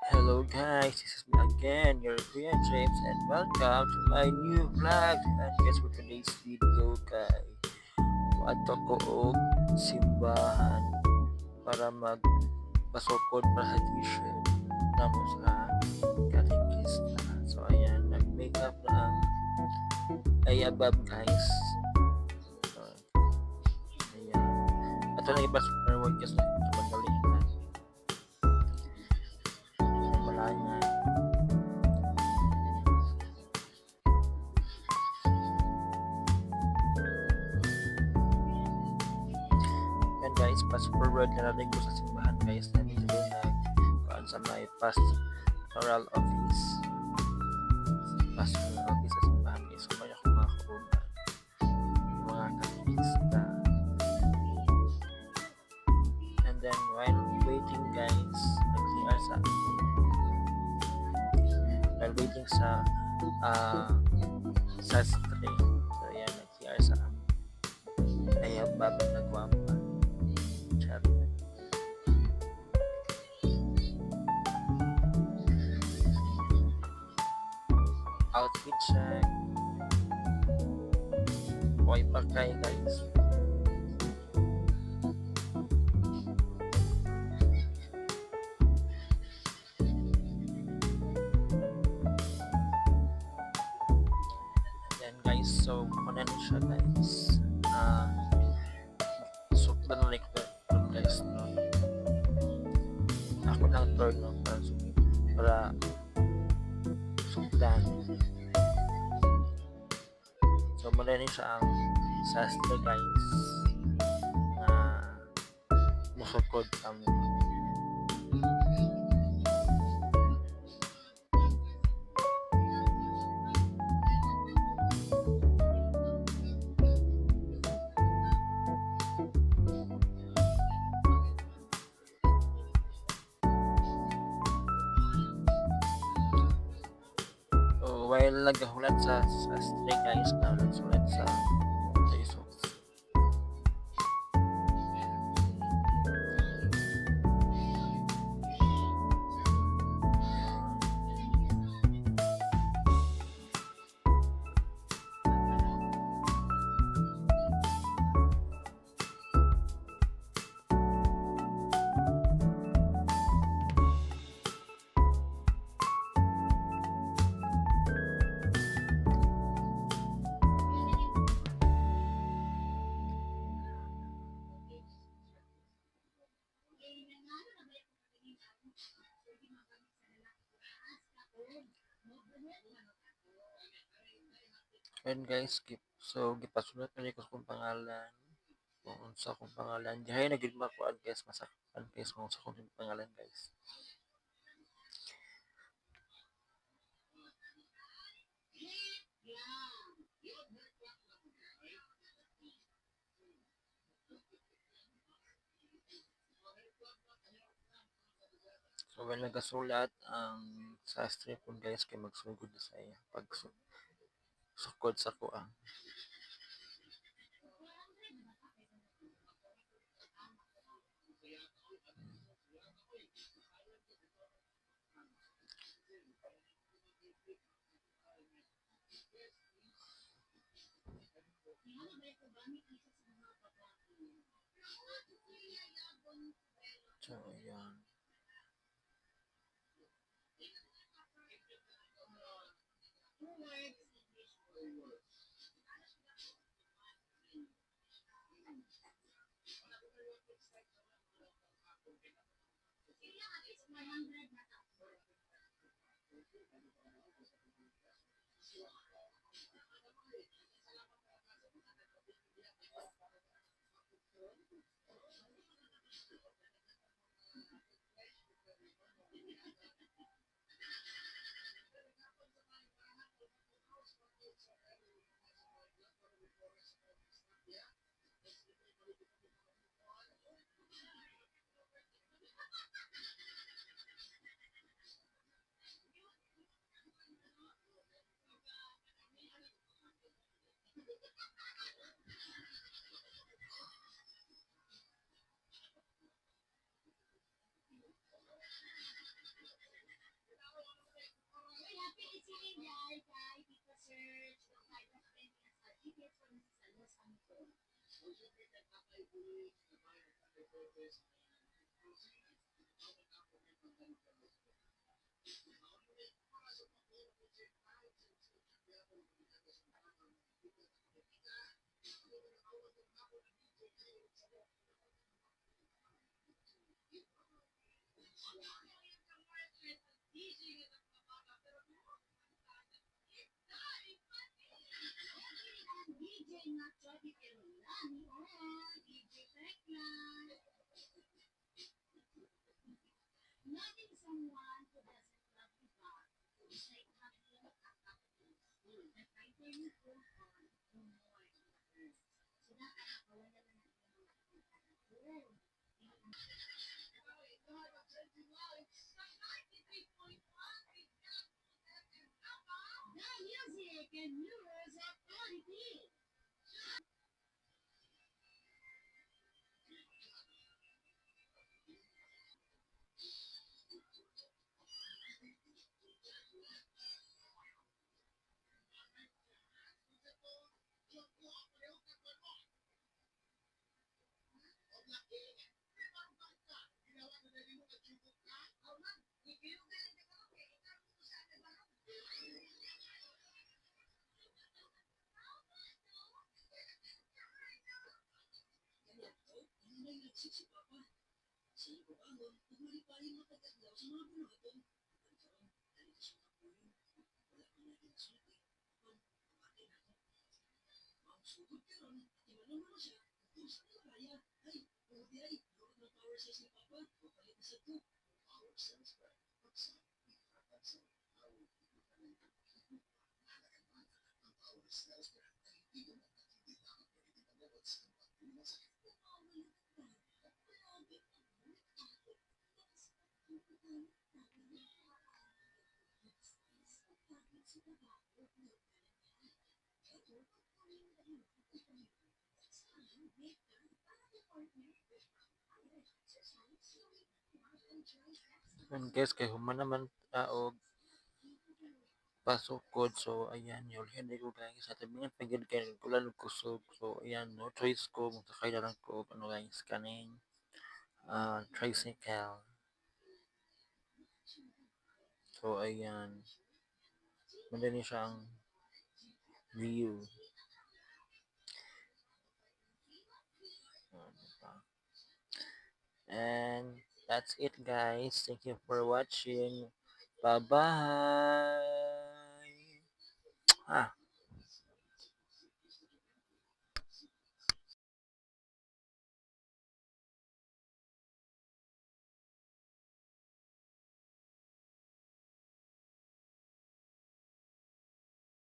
Hello guys, this is me again, your Kuya James, and welcome to my new vlog. And guys, for today's video guys, ato ko og simbahan para magpasukod para sa t-shirt namo sa katekista. So ayan, nag-makeup na ang ayabab guys. So, ayan. Ato na ipasok na wag guys na madali na. Malanya. Yan guys, fast forward na natin ko sa simbahan guys na dito kuan sa may pastoral office. Pastoral office sa simbahan guys. So kaya kung mga kauban, yung mga katekista. And then while waiting guys, nag-CR while waiting sa sastre. So yan, nag-CR sa ayaw babag na gwapa. Chat. Outfit check. Okay pa kayo guys. Yan guys, so kunan siya guys. Sukdan na like guys no. Ako lang turn no para sukdan. So muna rin siya ang sastre guys na musukod sa mo. So while nagahulat sa sastre guys, nahulat sa Facebook. And guys, gipasulat na ko kung pangalan. Kung unsa kong pangalan. Dihay na gid makuan guys, masakpan guys kung unsa kong pangalan guys. So when nagasulat ang sastre po guys kay magsugod na sa iya pag sukod sa kuan. So ayan. Yun guys, kay human naman og pasukod. So ayan, yun hindi ko guys sa tabingan pagid kay kulan og kusog. So ayan, no choice ko magkakay na lang ko og ano guys kaning tricycle. So ayan, madali siyang view. Diba? And that's it guys. Thank you for watching. Bye bye. Ah.